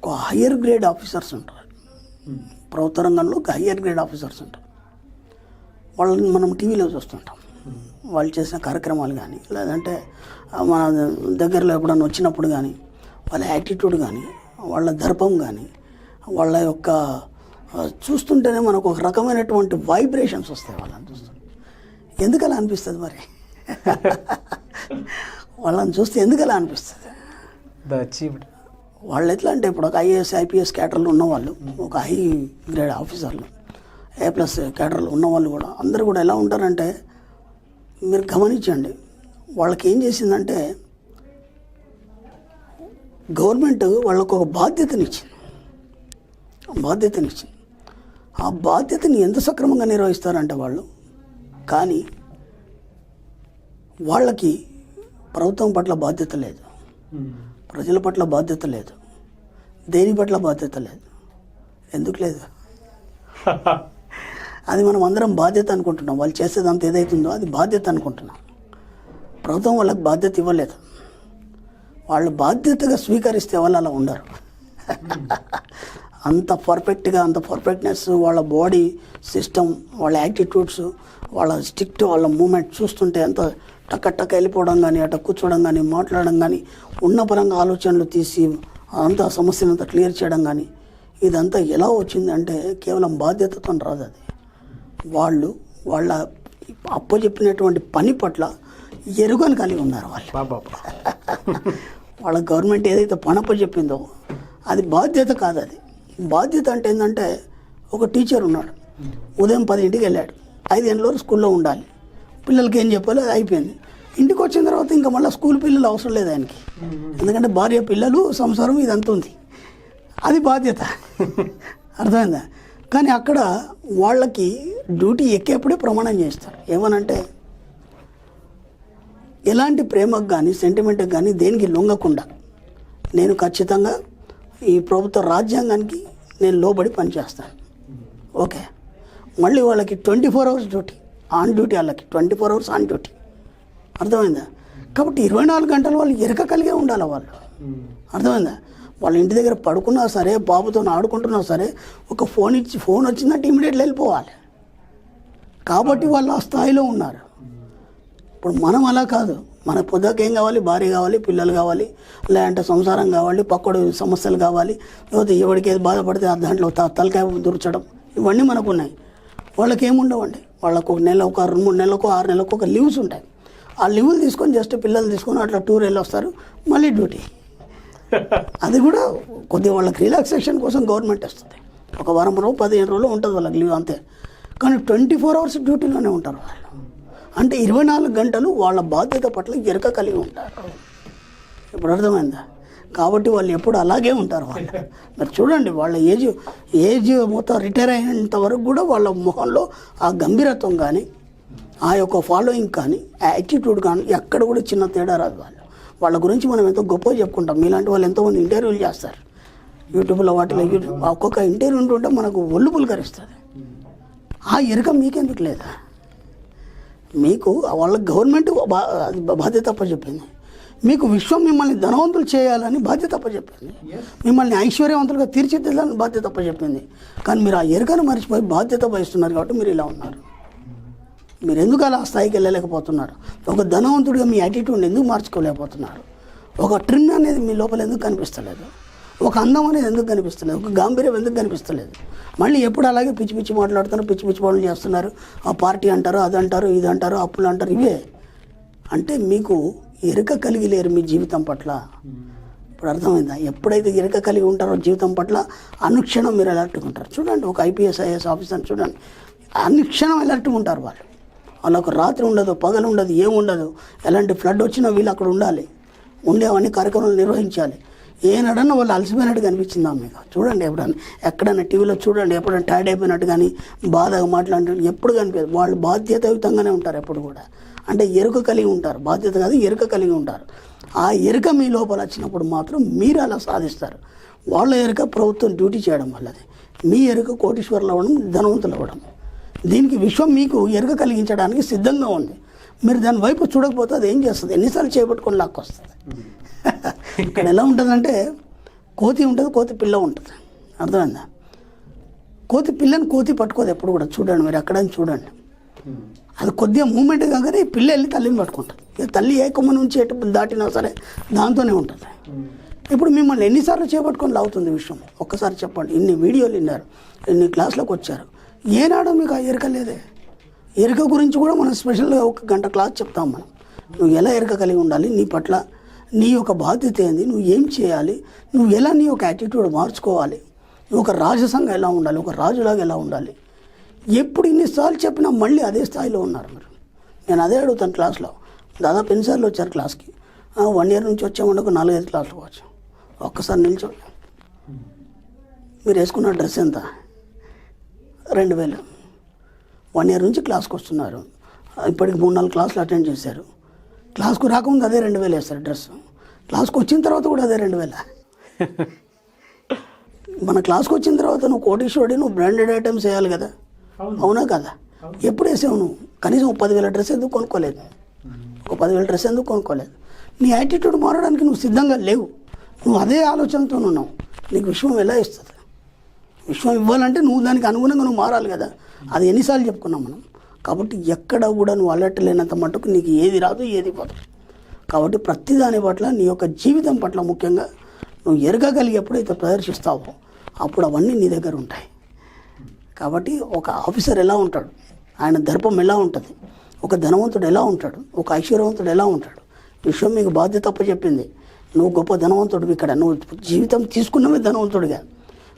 ఒక higher grade officers ఉంటారు, ప్రభుత్వ రంగంలో ఒక హయ్యర్ గ్రేడ్ ఆఫీసర్స్ ఉంటారు. వాళ్ళని మనం టీవీలో చూస్తుంటాం. వాళ్ళు చేసిన కార్యక్రమాలు కానీ, లేదంటే మన దగ్గరలో ఎప్పుడన్నా వచ్చినప్పుడు కానీ, వాళ్ళ యాటిట్యూడ్ కానీ, వాళ్ళ దర్పం కానీ, వాళ్ళ యొక్క చూస్తుంటేనే మనకు ఒక రకమైనటువంటి వైబ్రేషన్స్ వస్తాయి వాళ్ళని చూస్తుంటే. ఎందుకు అలా అనిపిస్తుంది మరి? వాళ్ళని చూస్తే ఎందుకు అలా అనిపిస్తుంది? వాళ్ళు ఎట్లా అంటే ఇప్పుడు ఒక ఐఏఎస్ ఐపీఎస్ క్యాడర్లు ఉన్నవాళ్ళు, ఒక హై గ్రేడ్ ఆఫీసర్లు, A+ క్యాడర్లు ఉన్నవాళ్ళు కూడా అందరూ కూడా ఎలా ఉంటారంటే, మీరు గమనించండి, వాళ్ళకి ఏం చేసిందంటే గవర్నమెంట్ వాళ్ళకు ఒక బాధ్యతనిచ్చింది. ఆ బాధ్యతని ఎంత సక్రమంగా నిర్వహిస్తారంటే వాళ్ళు, కానీ వాళ్ళకి ప్రభుత్వం పట్ల బాధ్యత లేదు, ప్రజల పట్ల బాధ్యత లేదు, దేని పట్ల బాధ్యత లేదు. ఎందుకు లేదు? అది మనం అందరం బాధ్యత అనుకుంటున్నాం. వాళ్ళు చేసేదంతా ఏదైతుందో అది బాధ్యత అనుకుంటున్నాం. ప్రభుత్వం వాళ్ళకి బాధ్యత ఇవ్వలేదు. వాళ్ళు బాధ్యతగా స్వీకరిస్తే వాళ్ళు అలా ఉండరు. అంత పర్ఫెక్ట్గా, అంత పర్ఫెక్ట్నెస్, వాళ్ళ బాడీ సిస్టమ్, వాళ్ళ యాటిట్యూడ్స్, వాళ్ళ స్ట్రిక్ట్, వాళ్ళ మూమెంట్ చూస్తుంటే ఎంత టక్క వెళ్ళిపోవడం కానీ, అట్లా కూర్చోవడం కానీ, మాట్లాడడం కానీ, ఉన్న పరంగా ఆలోచనలు తీసి అంతా సమస్యను అంతా క్లియర్ చేయడం కానీ, ఇదంతా ఎలా వచ్చిందంటే కేవలం బాధ్యతతో రాదు. అది వాళ్ళ అప్పచెప్పినటువంటి పని పట్ల ఎరుగని కలిగి ఉన్నారు వాళ్ళు. వాళ్ళ గవర్నమెంట్ ఏదైతే పని అప్పచెప్పిందో అది బాధ్యత కాదు. అది బాధ్యత అంటే ఏంటంటే, ఒక టీచర్ ఉన్నాడు, ఉదయం 10ంటికి వెళ్ళాడు, 5 గంటల వరకు స్కూల్లో ఉండాలి, పిల్లలకి ఏం చెప్పాలో అది అయిపోయింది. ఇంటికి వచ్చిన తర్వాత ఇంకా మళ్ళీ స్కూల్ పిల్లలు అవసరం లేదు ఆయనకి, ఎందుకంటే భార్య, పిల్లలు, సంసారం ఇదంతా ఉంది. అది బాధ్యత. అర్థమైందా? కానీ అక్కడ వాళ్ళకి డ్యూటీ ఎక్కేప్పుడే ప్రమాణం చేస్తారు. ఏమనంటే, ఎలాంటి ప్రేమకు కానీ, సెంటిమెంట్కి కానీ, దేనికి లొంగకుండా నేను ఖచ్చితంగా ఈ ప్రభుత్వ రాజ్యాంగానికి నేను లోబడి పనిచేస్తాను. ఓకే, మళ్ళీ వాళ్ళకి 24 hours డ్యూటీ, ఆన్ డ్యూటీ, వాళ్ళకి 24 hours ఆన్ డ్యూటీ. అర్థమైందా? కాబట్టి 24 గంటలు వాళ్ళు ఎరక కలిగే ఉండాలి వాళ్ళు. అర్థమైందా? వాళ్ళ ఇంటి దగ్గర పడుకున్నా సరే, బాబుతో ఆడుకుంటున్నా సరే, ఒక ఫోన్ వచ్చిందంటే ఇమీడియట్లీ వెళ్ళిపోవాలి. కాబట్టి వాళ్ళు ఆ స్థాయిలో ఉన్నారు. ఇప్పుడు మనం అలా కాదు. మన పొద్దుకి ఏం కావాలి? భార్య కావాలి, పిల్లలు కావాలి, లేదంటే సంసారం కావాలి, పక్కడు సమస్యలు కావాలి, లేకపోతే ఎవరికి ఏది బాధపడితే దాంట్లో తలకాయ దూర్చడం, ఇవన్నీ మనకు ఉన్నాయి. వాళ్ళకి ఏముండవండి. వాళ్ళకు 1 నెల, 2-3 నెలలకు, 6 నెలలకు ఒక లీవ్స్ ఉంటాయి. ఆ లీవ్లు తీసుకొని జస్ట్ పిల్లలు తీసుకొని అట్లా టూర్ వెళ్ళి వస్తారు, మళ్ళీ డ్యూటీ. అది కూడా కొద్దిగా వాళ్ళకి రిలాక్సేషన్ కోసం గవర్నమెంట్ వస్తుంది. ఒక వారం రోజు, 15 రోజులు ఉంటుంది వాళ్ళకి లీవ్, అంతే. కానీ 24 hours డ్యూటీలోనే ఉంటారు వాళ్ళు. అంటే 24 గంటలు వాళ్ళ బాధ్యత పట్ల ఎరక కలిగి ఉంటారు. ఇప్పుడు అర్థమైందా? కాబట్టి వాళ్ళు ఎప్పుడు అలాగే ఉంటారు వాళ్ళు. మరి చూడండి, వాళ్ళ ఏజ్ మొత్తం రిటైర్ అయినంత వరకు కూడా వాళ్ళ మొహంలో ఆ గంభీరత్వం కానీ, ఆ యొక్క ఫాలోయింగ్ కానీ, ఆ యాటిట్యూడ్ కానీ ఎక్కడ కూడా చిన్న తేడా రాదు. వాళ్ళ గురించి మనం ఎంతో గొప్పగా చెప్పుకుంటాం. మీలాంటి వాళ్ళు ఎంతోమంది ఇంటర్వ్యూలు చేస్తారు యూట్యూబ్లో, వాటిలో. ఒక్కొక్క ఇంటర్వ్యూ ఉంటుంటే మనకు ఒళ్ళు పులకరిస్తుంది. ఆ ఎరుక మీకెందుకు లేదా? మీకు వాళ్ళ గవర్నమెంట్ బాధ్యత అప్పచెప్పింది. మీకు విశ్వం మిమ్మల్ని ధనవంతులు చేయాలని బాధ్యత అప్పచెప్పింది. మిమ్మల్ని ఐశ్వర్యవంతులుగా తీర్చిదిద్దాలని బాధ్యత అప్పచెప్పింది. కానీ మీరు ఆ ఎరుకను మర్చిపోయి బాధ్యత వహిస్తున్నారు. కాబట్టి మీరు ఇలా ఉన్నారు. మీరు ఎందుకు అలా స్థాయికి వెళ్ళలేకపోతున్నారు? ఒక ధనవంతుడిగా మీ యాటిట్యూడ్ని ఎందుకు మార్చుకోలేకపోతున్నారు? ఒక ట్రిమ్ అనేది మీ లోపల ఎందుకు కనిపిస్తలేదు? ఒక అందం అనేది ఎందుకు కనిపిస్తలేదు? ఒక గాంభీర్యం ఎందుకు కనిపిస్తలేదు? మళ్ళీ ఎప్పుడు అలాగే పిచ్చి పిచ్చి మాట్లాడుతున్నారు, పిచ్చి పిచ్చి పనులు చేస్తున్నారు. ఆ పార్టీ అంటారు, అది అంటారు, ఇది అంటారు, అప్పులు అంటారు. ఇవే అంటే మీకు ఎరుక కలిగి లేరు మీ జీవితం పట్ల. ఇప్పుడు అర్థమైందా? ఎప్పుడైతే ఎరుక కలిగి ఉంటారో జీవితం పట్ల, అనుక్షణం మీరు అలర్ట్గా ఉంటారు. చూడండి, ఒక ఐపీఎస్ ఐఏఎస్ ఆఫీసర్ చూడండి, అనుక్షణం అలర్ట్గా ఉంటారు వాళ్ళు. వాళ్ళకు రాత్రి ఉండదు, పగలు ఉండదు, ఏముండదు. ఎలాంటి ఫ్లడ్ వచ్చినా వీళ్ళు అక్కడ ఉండాలి, ఉండి అవన్నీ కార్యక్రమాలు నిర్వహించాలి. ఏనాడన్నా వాళ్ళు అలసిపోయినట్టు కనిపించిందా మీకు? చూడండి, ఎక్కడైనా టీవీలో చూడండి, ఎప్పుడైనా టైర్డ్ అయిపోయినట్టు కానీ, బాధగా మాట్లాడినట్టు ఎప్పుడు కనిపించదు. వాళ్ళు బాధ్యతాయుతంగానే ఉంటారు ఎప్పుడు కూడా. అంటే ఎరుక కలిగి ఉంటారు, బాధ్యత కాదు, ఎరుక కలిగి ఉంటారు. ఆ ఎరుక మీ లోపల వచ్చినప్పుడు మాత్రం మీరు అలా సాధిస్తారు. వాళ్ళ ఎరుక ప్రభుత్వం డ్యూటీ చేయడం వల్లది, మీ ఎరుక కోటీశ్వరులు అవ్వడం, ధనవంతులు అవ్వడం. దీనికి విశ్వం మీకు ఎరుక కలిగించడానికి సిద్ధంగా ఉంది. మీరు దాని వైపు చూడకపోతే అది ఏం చేస్తుంది? ఎన్నిసార్లు చేపట్టుకొని లాక్కొస్తుంది. ఇక్కడ ఎలా ఉంటుందంటే, కోతి ఉంటుంది, కోతి పిల్ల ఉంటుంది. అర్థమైందా? కోతి పిల్లని కోతి పట్టుకోదు ఎప్పుడు కూడా. చూడండి మీరు ఎక్కడైనా చూడండి, అది కొద్దిగా మూమెంట్ కాగానే ఈ పిల్ల వెళ్ళి తల్లిని పట్టుకుంటుంది. ఇక తల్లి ఏ కొమ్మ నుంచి ఎటు దాటినా సరే దాంతోనే ఉంటుంది. ఇప్పుడు మిమ్మల్ని ఎన్నిసార్లు చేపట్టుకొని లాగుతుంది విషయం ఒక్కసారి చెప్పండి. ఇన్ని వీడియోలు విన్నారు, ఇన్ని క్లాసులకు వచ్చారు, ఏనాడో మీకు ఆ ఎరుక లేదే. ఎరుక గురించి కూడా మనం స్పెషల్గా 1 గంట క్లాస్ చెప్తాం మనం. నువ్వు ఎలా ఎరుక కలిగి ఉండాలి, నీ పట్ల నీ యొక్క బాధ్యత ఏంది, నువ్వు ఏం చేయాలి, నువ్వు ఎలా నీ యొక్క యాటిట్యూడ్ మార్చుకోవాలి, నువ్వు ఒక రాజసంగా ఎలా ఉండాలి, ఒక రాజులాగా ఎలా ఉండాలి. ఎప్పుడు ఇన్నిసార్లు చెప్పినా మళ్ళీ అదే స్థాయిలో ఉన్నారు మీరు. నేను అదే అడుగుతాను క్లాస్లో. దాదాపు ఎన్నిసార్లు వచ్చారు క్లాస్కి? 1 year నుంచి వచ్చామంటే 4-5 క్లాసులకు వచ్చాం. ఒక్కసారి నిల్చోండి. మీరు వేసుకున్న డ్రెస్ ఎంత? 2000. 1 year నుంచి క్లాస్కి వస్తున్నారు. ఇప్పటికి 3-4 క్లాసులు అటెండ్ చేశారు. క్లాస్కు రాకముందు అదే 2000 వేస్తారు డ్రెస్. క్లాస్కి వచ్చిన తర్వాత కూడా అదే 2000. మన క్లాస్కి వచ్చిన తర్వాత నువ్వు కోటీశ్వరుడి, నువ్వు బ్రాండెడ్ ఐటమ్స్ వేయాలి కదా, అవునా కదా? ఎప్పుడు వేసావు నువ్వు? కనీసం 10,000 డ్రెస్ ఎందుకు కొనుక్కోలేదు? ఒక 10,000 డ్రెస్ ఎందుకు కొనుక్కోలేదు? నీ యాటిట్యూడ్ మారడానికి నువ్వు సిద్ధంగా లేవు. నువ్వు అదే ఆలోచనతో ఉన్నావు. నీకు విశ్వం ఎలా ఇస్తుంది? విశ్వం ఇవ్వాలంటే నువ్వు దానికి అనుగుణంగా నువ్వు మారాలి కదా. అది ఎన్నిసార్లు చెప్పుకున్నాం మనం. కాబట్టి ఎక్కడ కూడా నువ్వు అలర్ట్ లేనంత మట్టుకు నీకు ఏది రాదు, ఏది పోదు. కాబట్టి ప్రతి దాని పట్ల, నీ యొక్క జీవితం పట్ల ముఖ్యంగా నువ్వు ఎరగగలిగి ఎప్పుడైతే ప్రదర్శిస్తావో అప్పుడు అవన్నీ నీ దగ్గర ఉంటాయి. కాబట్టి ఒక ఆఫీసర్ ఎలా ఉంటాడు, ఆయన దర్పం ఎలా ఉంటుంది, ఒక ధనవంతుడు ఎలా ఉంటాడు, ఒక ఐశ్వర్యవంతుడు ఎలా ఉంటాడు. విశ్వం మీకు బాధ్యత అప్పచెప్పింది. నువ్వు గొప్ప ధనవంతుడివి, ఇక్కడ నువ్వు జీవితం తీసుకున్నవే ధనవంతుడిగా,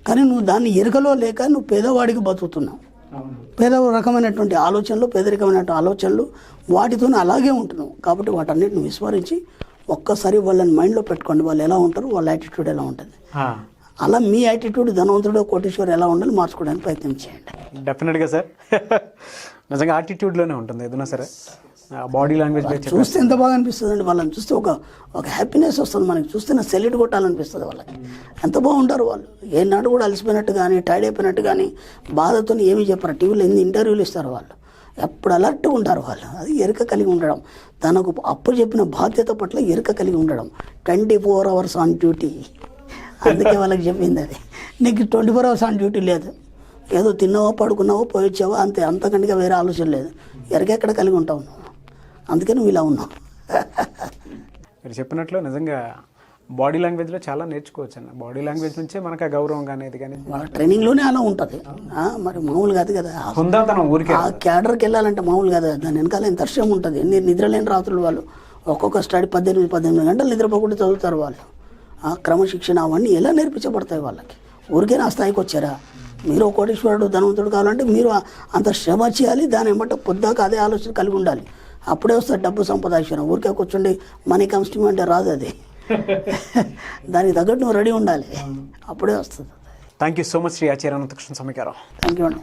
కానీ నువ్వు దాన్ని ఎరగలో లేక నువ్వు పేదవాడికి బతుకుతున్నావు. పేద రకమైనటువంటి ఆలోచనలు, పేదరికమైనటువంటి ఆలోచనలు, వాటితోనే అలాగే ఉంటున్నావు. కాబట్టి వాటన్నిటిని విస్మరించి ఒక్కసారి వాళ్ళని మైండ్లో పెట్టుకోండి. వాళ్ళు ఎలా ఉంటారు, వాళ్ళ యాటిట్యూడ్ ఎలా ఉంటుంది. అలా మీ యాటిట్యూడ్ ధనవంతుడు, కోటీశ్వరు ఎలా ఉండాలి మార్చుకోవడానికి ప్రయత్నం చేయండి. డెఫినెట్గా సార్. నిజంగా యాటిట్యూడ్లోనే ఉంటుంది ఏదైనా సరే. బాడీ లాంగ్వేజ్ చూస్తే ఎంత బాగా అనిపిస్తుంది అండి. వాళ్ళని చూస్తే ఒక హ్యాపీనెస్ వస్తుంది మనకి. చూస్తే నా సెల్యూట్ కొట్టాలనిపిస్తుంది వాళ్ళకి. ఎంత బాగుంటారు వాళ్ళు. ఏనాడు కూడా అలసిపోయినట్టు కానీ, టైర్డ్ అయిపోయినట్టు కానీ, బాధతో ఏమీ చెప్పరు. టీవీలో ఎన్ని ఇంటర్వ్యూలు ఇస్తారు వాళ్ళు. ఎప్పుడు అలర్ట్గా ఉంటారు వాళ్ళు. అది ఎరుక కలిగి ఉండడం, తనకు అప్పు చెప్పిన బాధ్యత పట్ల ఎరుక కలిగి ఉండడం. 24 hours ఆన్ డ్యూటీ. అందుకే వాళ్ళకి చెప్పింది అది. నీకు 24 hours ఆన్ డ్యూటీ లేదు. ఏదో తిన్నావో, పడుకున్నావో, పోయి వచ్చావో అంతే. అంతకంటే వేరే ఆలోచన లేదు. ఎరకెక్కడ కలిగి ఉంటావు నువ్వు. అందుకే నువ్వు ఇలా ఉన్నావు. మీరు చెప్పినట్లు నిజంగా బాడీ లాంగ్వేజ్లో చాలా నేర్చుకోవచ్చు అన్న. బాడీ లాంగ్వేజ్ నుంచే మనకు ఆ గౌరవం కానీ ఇది కానీ మన ట్రైనింగ్లోనే అలా ఉంటుంది. మరి మామూలు కాదు కదా. ఊరికే ఆ క్యాడర్కి వెళ్ళాలంటే మామూలు కాదు. దాని వెనకాల ఎంత వర్షం ఉంటుంది. నిద్రలేని రాత్రులు వాళ్ళు. ఒక్కొక్క స్టడీ 18 గంటలు నిద్రపోకుండా చదువుతారు వాళ్ళు. ఆ క్రమశిక్షణ అవన్నీ ఎలా నేర్పించబడతాయి వాళ్ళకి. ఊరికే నా స్థాయికి వచ్చారా? మీరు ఒక కోటీశ్వరుడు, ధనవంతుడు కావాలంటే మీరు అంత శ్రమ చేయాలి. దాని ఏమంటే పొద్దాక అదే ఆలోచన కలిగి ఉండాలి. అప్పుడే వస్తుంది డబ్బు సంపద ఐశ్వర్యం. ఊరికే కూర్చుండి మనీ కమ్స్ టు మీ అంటే రాదు అది. దానికి తగ్గట్టు నువ్వు రెడీ ఉండాలి, అప్పుడే వస్తుంది. Thank you so much Shri Acharya Ananta Krishna Swamy గారు. థ్యాంక్ యూ అండి.